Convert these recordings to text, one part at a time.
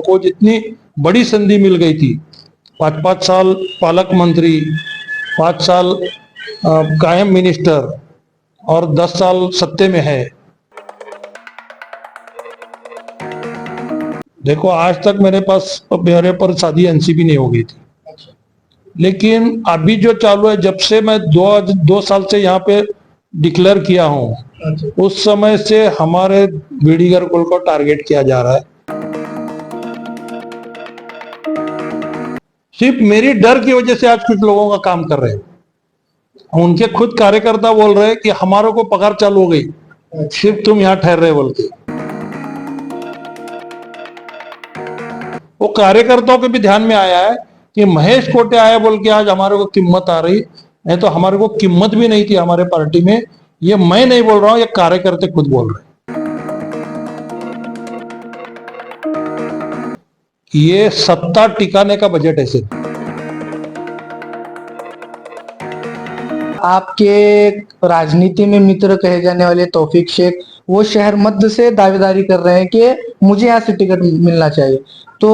को जितनी बड़ी संधि मिल गई थी, 5-5 साल पालक मंत्री, 5 साल कायम मिनिस्टर और 10 साल सत्ते में है। देखो आज तक मेरे पर शादी एनसीबी नहीं हो गई थी, लेकिन अभी जो चालू है, जब से मैं 2 साल से यहाँ पे डिक्लेयर किया हूँ, उस समय से हमारे बीडी गुरुकुल को टारगेट किया जा रहा है। सिर्फ मेरी डर की वजह से आज कुछ लोगों का काम कर रहे हैं। उनके खुद कार्यकर्ता बोल रहे हैं कि हमारे को पगार चालू हो गई, सिर्फ तुम यहाँ ठहर रहे बोल के। वो कार्यकर्ताओं के भी ध्यान में आया है कि महेश कोटे आया बोल के आज हमारे को कीमत आ रही, नहीं तो हमारे को कीमत भी नहीं थी हमारे पार्टी में। ये मैं नहीं बोल रहा हूं, ये कार्यकर्ता खुद बोल रहे हैं। ये सत्ता टिकाने का बजट है सिर्फ। आपके राजनीति में मित्र कहे जाने वाले तौफीक शेख, वो शहर मध्य से दावेदारी कर रहे हैं कि मुझे यहाँ से टिकट मिलना चाहिए। तो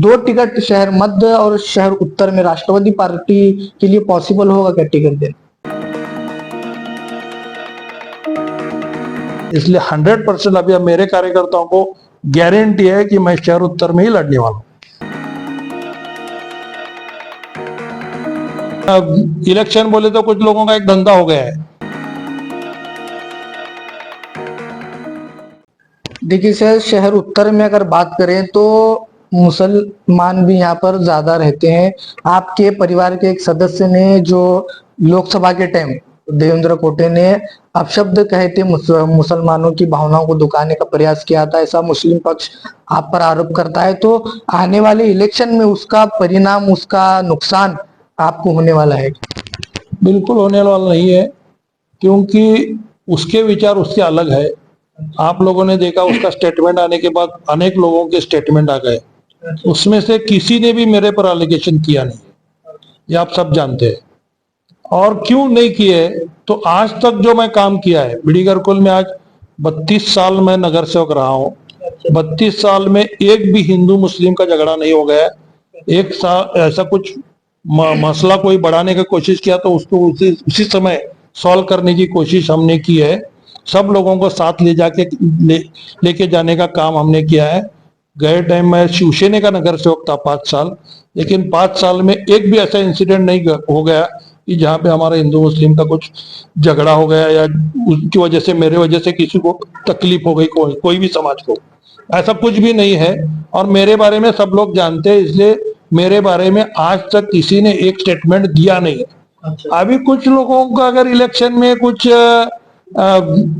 2 टिकट शहर मध्य और शहर उत्तर में राष्ट्रवादी पार्टी के लिए पॉसिबल होगा क्या टिकट देना? इसलिए 100% अभी मेरे कार्यकर्ताओं को गारंटी है कि मैं शहर उत्तर में ही लड़ने वाला हूं। इलेक्शन बोले तो कुछ लोगों का एक धंधा हो गया है। देखिए सर, शहर उत्तर में अगर बात करें तो मुसलमान भी यहाँ पर ज्यादा रहते हैं। आपके परिवार के एक सदस्य ने जो लोकसभा के टाइम देवेंद्र कोटे ने अपशब्द कहे थे, मुसलमानों की भावनाओं को दुखाने का प्रयास किया था, ऐसा मुस्लिम पक्ष आप पर आरोप करता है। तो आने वाले इलेक्शन में उसका परिणाम, उसका नुकसान आपको होने वाला है? बिल्कुल होने वाला नहीं है, क्योंकि उसके विचार उसके अलग है। आप लोगों ने देखा उसका स्टेटमेंट आने के बाद अनेक लोगों के स्टेटमेंट आ गए, उसमें से किसी ने भी मेरे पर एलिगेशन किया नहीं, ये आप सब जानते हैं। और क्यों नहीं किए, तो आज तक जो मैं काम किया है बीडी गुरुकुल में, आज 32 साल मैं नगर सेवक रहा हूँ। 32 साल में एक भी हिंदू मुस्लिम का झगड़ा नहीं हो गया। एक साल ऐसा कुछ मसला कोई बढ़ाने की कोशिश किया तो उसको उसी समय सॉल्व करने की कोशिश हमने की है। सब लोगों को साथ लेके जाने का काम हमने किया है। गए टाइम में शिवसेना का नगर सेवक था 5 साल, लेकिन 5 साल में एक भी ऐसा इंसिडेंट नहीं हो गया कि जहाँ पे हमारा हिंदू मुस्लिम का कुछ झगड़ा हो गया या उनकी वजह से, मेरे वजह से किसी को तकलीफ हो गई, कोई भी समाज को। ऐसा कुछ भी नहीं है। और मेरे बारे में सब लोग जानते हैं, इसलिए मेरे बारे में आज तक किसी ने एक स्टेटमेंट दिया नहीं। अभी कुछ लोगों का अगर इलेक्शन में कुछ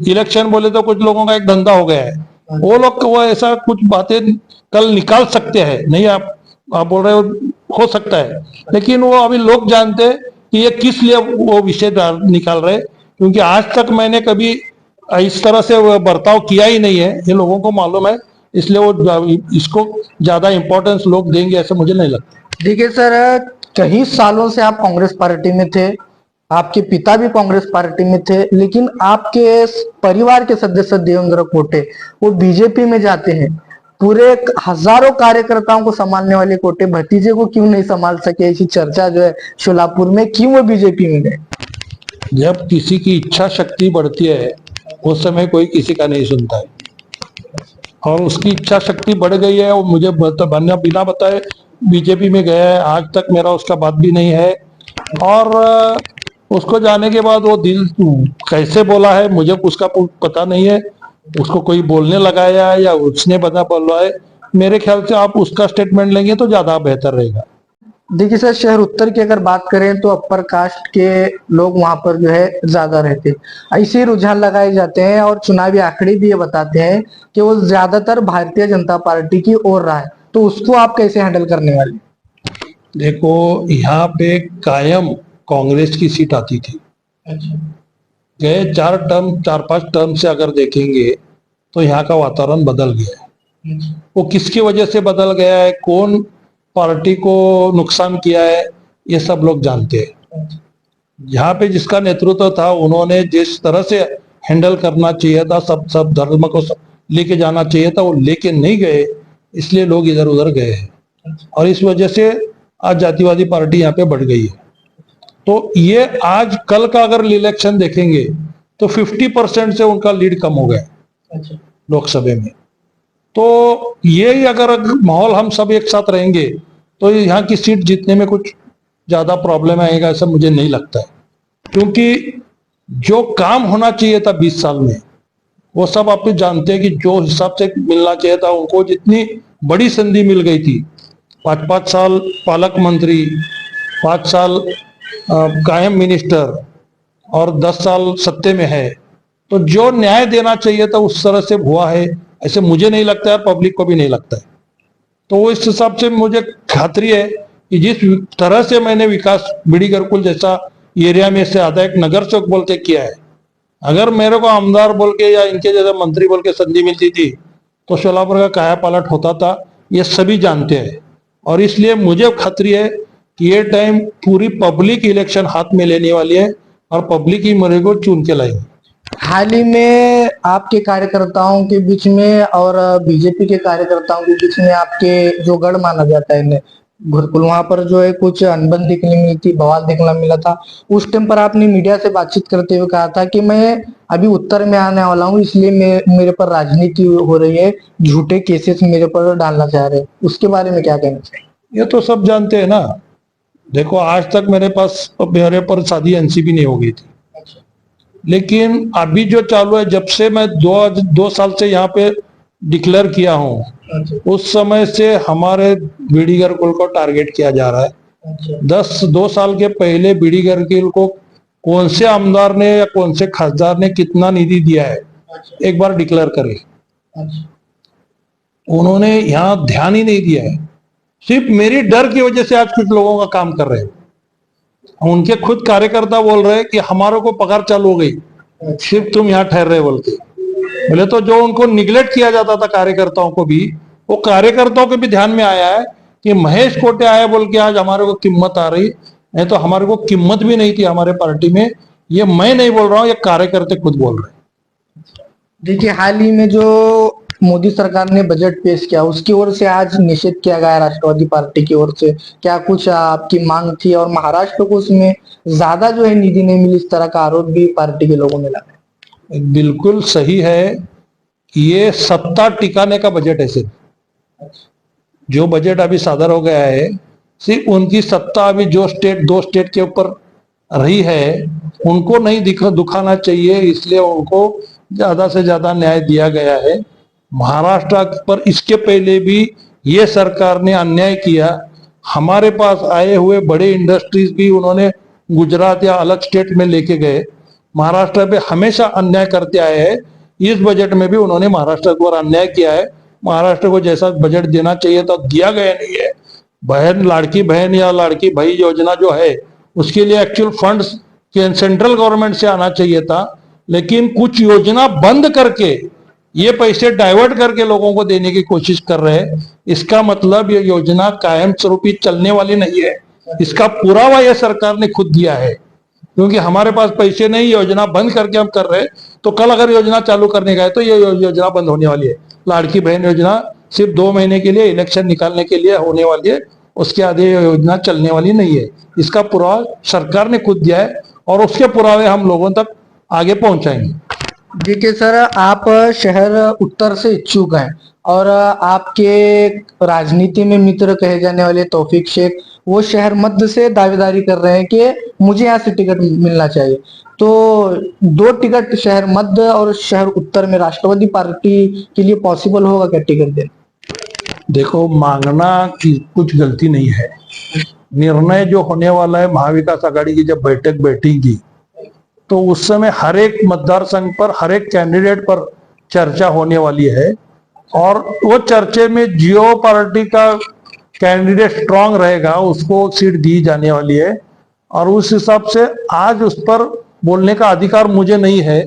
इलेक्शन बोले तो कुछ लोगों का एक धंधा हो गया है, वो लोग वो ऐसा कुछ बातें कल निकाल सकते हैं। नहीं, आप बोल रहे हो सकता है, लेकिन वो अभी लोग जानते हैं कि ये किस लिए वो विषय निकाल रहे, क्योंकि आज तक मैंने कभी इस तरह से बर्ताव किया ही नहीं है, ये लोगों को मालूम है। इसलिए वो इसको ज्यादा इंपॉर्टेंस लोग देंगे ऐसा मुझे नहीं लगता। देखिए सर, कई सालों से आप कांग्रेस पार्टी में थे, आपके पिता भी कांग्रेस पार्टी में थे, लेकिन आपके परिवार के सदस्य देवेंद्र कोटे वो बीजेपी में जाते हैं। पूरे हजारों कार्यकर्ताओं को संभालने वाले कोटे भतीजे को क्यों नहीं संभाल सके? ऐसी चर्चा जो है शोलापुर में, क्यों वो बीजेपी में गए? जब किसी की इच्छा शक्ति बढ़ती है उस समय कोई किसी का नहीं सुनता है, और उसकी इच्छा शक्ति बढ़ गई है। वो मुझे बिना बताए बीजेपी में गया है, आज तक मेरा उसका बात भी नहीं है। और उसको जाने के बाद वो दिल कैसे बोला है मुझे उसका पता नहीं है, उसको कोई बोलने लगाया है या उसने बोला है। मेरे ख्याल से आप उसका स्टेटमेंट लेंगे तो ज्यादा बेहतर रहेगा। देखिए सर, शहर उत्तर की अगर बात करें तो अपर कास्ट के लोग वहां पर जो है ज्यादा रहते हैं। ऐसे रुझान लगाए जाते हैं और चुनावी आंकड़े भी ये बताते हैं कि वो ज्यादातर भारतीय जनता पार्टी की ओर रहा है। तो उसको आप कैसे हैंडल करने वाले? देखो, यहाँ पे कायम कांग्रेस की सीट आती थी। गए 4-5 टर्म से अगर देखेंगे तो यहाँ का वातावरण बदल गया है। वो किसकी वजह से बदल गया है, कौन पार्टी को नुकसान किया है, ये सब लोग जानते हैं। यहाँ पे जिसका नेतृत्व था, उन्होंने जिस तरह से हैंडल करना चाहिए था, सब धर्म को लेके जाना चाहिए था, वो लेके नहीं गए। इसलिए लोग इधर उधर गए हैं और इस वजह से आज जातिवादी पार्टी यहाँ पे बढ़ गई है। तो ये आज कल का अगर इलेक्शन देखेंगे तो 50% से उनका लीड कम हो गया लोकसभा में। तो यही अगर माहौल हम सब एक साथ रहेंगे तो यहाँ की सीट जीतने में कुछ ज्यादा प्रॉब्लम आएगा ऐसा मुझे नहीं लगता है, क्योंकि जो काम होना चाहिए था 20 साल में वो सब आप भी जानते हैं कि जो हिसाब से मिलना चाहिए था उनको, जितनी बड़ी संधि मिल गई थी, 5-5 साल पालक मंत्री, 5 साल कायम मिनिस्टर और 10 साल सत्ते में है, तो जो न्याय देना चाहिए था उस तरह से हुआ है ऐसे मुझे नहीं लगता है, पब्लिक को भी नहीं लगता है। तो इस हिसाब से मुझे खातरी है कि जिस तरह से मैंने विकास बीडी गर्कुल जैसा एरिया में से आधा एक नगर चौक बोल के किया है, अगर मेरे को आमदार बोल के या इनके जैसे मंत्री बोल के संधि मिलती थी तो शोलापुर का काया पलट होता था, ये सभी जानते हैं। और इसलिए मुझे खातरी है कि ये टाइम पूरी पब्लिक इलेक्शन हाथ में लेने वाली है और पब्लिक ही मेरे को चुन के लाएगी। हाल ही में आपके कार्यकर्ताओं के बीच में और बीजेपी के कार्यकर्ताओं के बीच में आपके जो गढ़ माना जाता है घुरकुल, वहां पर जो है कुछ अनबन देखने मिली थी, बवाल देखने मिला था। उस टाइम पर आपने मीडिया से बातचीत करते हुए कहा था कि मैं अभी उत्तर में आने वाला हूं, इसलिए मेरे पर राजनीति हो रही है, झूठे केसेस मेरे पर डालना चाह रहे हैं। उसके बारे में क्या कहना चाहिए? ये तो सब जानते हैं ना। देखो आज तक मेरे पर शादी एनसीबी नहीं हो गई थी, लेकिन अभी जो चालू है, जब से मैं 2 साल से यहाँ पे डिक्लेयर किया हूँ, उस समय से हमारे बीडी गर्कुल को टारगेट किया जा रहा है। 2 साल के पहले बीडी गर्कुल को कौन से आमदार ने या कौन से खासदार ने कितना निधि दिया है एक बार डिक्लेयर करे। उन्होंने यहाँ ध्यान ही नहीं दिया है। सिर्फ मेरी डर की वजह से आज कुछ लोगों का काम कर रहे हैं। उनके खुद कार्यकर्ता बोल रहे हैं कि हमारों को पगार चालू हो गई, सिर्फ तुम यहाँ ठहर रहे बोल के। बोले तो जो उनको निगलेक्ट किया जाता था कार्यकर्ताओं को भी, वो कार्यकर्ताओं के भी ध्यान में आया है कि महेश कोटे आया बोल के आज हमारे को कीमत आ रही, नहीं तो हमारे को कीमत भी नहीं थी हमारे पार्टी में। ये मैं नहीं बोल रहा हूँ, ये कार्यकर्ता खुद बोल रहे हैं। देखिए, हाल ही में जो मोदी सरकार ने बजट पेश किया उसकी ओर से आज निषेध किया गया राष्ट्रवादी पार्टी की ओर से, क्या कुछ आपकी मांग थी? और महाराष्ट्र को उसमें ज्यादा जो है निधि नहीं मिली, इस तरह का आरोप भी पार्टी के लोगों ने लगाया। बिल्कुल सही है, ये सत्ता टिकाने का बजट है। सिर्फ जो बजट अभी सादर हो गया है, सिर्फ उनकी सत्ता अभी जो 2 स्टेट के ऊपर रही है उनको नहीं दुखाना चाहिए, इसलिए उनको ज्यादा से ज्यादा न्याय दिया गया है। महाराष्ट्र पर इसके पहले भी ये सरकार ने अन्याय किया। हमारे पास आए हुए बड़े इंडस्ट्रीज भी उन्होंने गुजरात या अलग स्टेट में लेके गए। महाराष्ट्र पे हमेशा अन्याय करते आए हैं। इस बजट में भी उन्होंने महाराष्ट्र पर अन्याय किया है। महाराष्ट्र को जैसा बजट देना चाहिए था दिया गया नहीं है। लाड़की बहन या लाड़की भाई योजना जो है उसके लिए एक्चुअल फंड्स सेंट्रल गवर्नमेंट से आना चाहिए था, लेकिन कुछ योजना बंद करके ये पैसे डाइवर्ट करके लोगों को देने की कोशिश कर रहे हैं। इसका मतलब ये योजना कायम स्वरूपी चलने वाली नहीं है। इसका पुरावा ये सरकार ने खुद दिया है, क्योंकि हमारे पास पैसे नहीं, योजना बंद करके हम कर रहे हैं। तो कल अगर योजना चालू करने का है तो ये योजना बंद होने वाली है। लाड़की बहन योजना सिर्फ 2 महीने के लिए इलेक्शन निकालने के लिए होने वाली है, उसके आगे योजना चलने वाली नहीं है। इसका पुरावा सरकार ने खुद दिया है और उसके पुरावे हम लोगों तक आगे पहुंचाएंगे। देखिए सर, आप शहर उत्तर से इच्छुक हैं और आपके राजनीति में मित्र कहे जाने वाले तौफीक शेख वो शहर मध्य से दावेदारी कर रहे हैं कि मुझे यहाँ से टिकट मिलना चाहिए। तो 2 टिकट शहर मध्य और शहर उत्तर में राष्ट्रवादी पार्टी के लिए पॉसिबल होगा क्या टिकट देना? देखो, मांगना की कुछ गलती नहीं है। निर्णय जो होने वाला है, महाविकास आघाड़ी की जब बैठक बैठेगी तो उस समय हर एक मतदार संघ पर हर एक कैंडिडेट पर चर्चा होने वाली है और वो चर्चे में जियो पार्टी का कैंडिडेट स्ट्रांग रहेगा उसको सीट दी जाने वाली है। और उस हिसाब से आज उस पर बोलने का अधिकार मुझे नहीं है।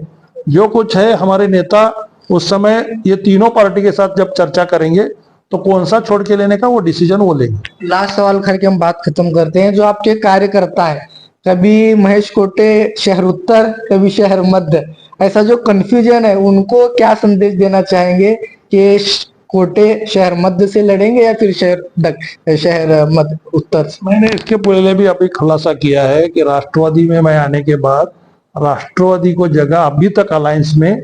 जो कुछ है हमारे नेता उस समय ये तीनों पार्टी के साथ जब चर्चा करेंगे तो कौन सा छोड़ के लेने का वो डिसीजन वो लेंगे। लास्ट सवाल करके हम बात खत्म करते हैं। जो आपके कार्यकर्ता है, कभी महेश कोटे शहर उत्तर, कभी शहर मध्य, ऐसा जो कंफ्यूजन है, उनको क्या संदेश देना चाहेंगे कि कोटे शहर मध्य से लड़ेंगे या फिर शहर मध्य उत्तर से? मैंने इसके पहले भी अभी खुलासा किया है कि राष्ट्रवादी में मैं आने के बाद राष्ट्रवादी को जगह अभी तक अलायंस में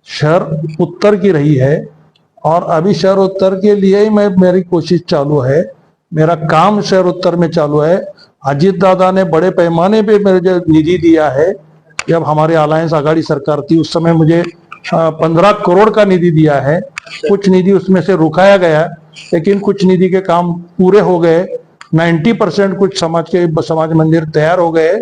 शहर उत्तर की रही है, और अभी शहर उत्तर के लिए ही मेरी कोशिश चालू है, मेरा काम शहर उत्तर में चालू है। अजीत दादा ने बड़े पैमाने पे मेरे जो निधि दिया है, जब हमारे अलायंस आघाड़ी सरकार थी उस समय मुझे 15 करोड़ का निधि दिया है। कुछ निधि उसमें से रुकाया गया, लेकिन कुछ निधि के काम पूरे हो गए। 90% कुछ समाज मंदिर तैयार हो गए,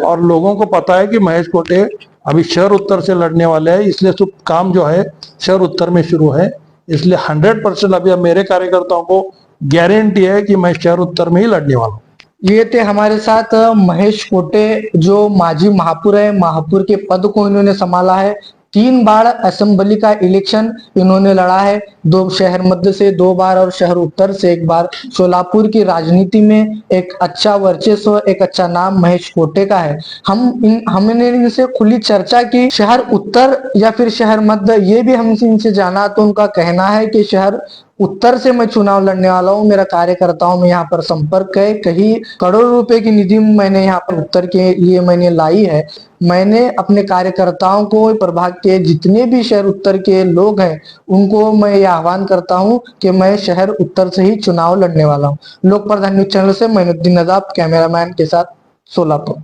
और लोगों को पता है कि महेश कोटे अभी शहर उत्तर से लड़ने वाले हैं, इसलिए सब काम जो है शहर उत्तर में शुरू है। इसलिए 100% अभी अब मेरे कार्यकर्ताओं को गारंटी है कि मैं शहर उत्तर में ही लड़ने वाला हूँ। ये थे हमारे साथ महेश कोटे, जो माजी महापौर है। महापौर के पद को इन्होंने संभाला है। 3 बार असेंबली का इलेक्शन इन्होंने लड़ा है, 2 शहर मध्य से 2 बार और शहर उत्तर से 1 बार। सोलापुर की राजनीति में एक अच्छा वर्चस्व, एक अच्छा नाम महेश कोटे का है। हमने इनसे खुली चर्चा की, शहर उत्तर या फिर शहर मध्य, ये भी हमसे इनसे जाना, तो उनका कहना है कि शहर उत्तर से मैं चुनाव लड़ने वाला हूँ। मेरा कार्यकर्ताओं में यहाँ पर संपर्क है, कई करोड़ रुपए की निधि मैंने यहाँ पर उत्तर के लिए मैंने लाई है। मैंने अपने कार्यकर्ताओं को, प्रभाग के जितने भी शहर उत्तर के लोग हैं, उनको मैं ये आह्वान करता हूँ कि मैं शहर उत्तर से ही चुनाव लड़ने वाला हूँ। लोक प्रधान न्यूज चैनल से मैनुद्दीन नदाब, कैमरामैन के साथ सोलापुर।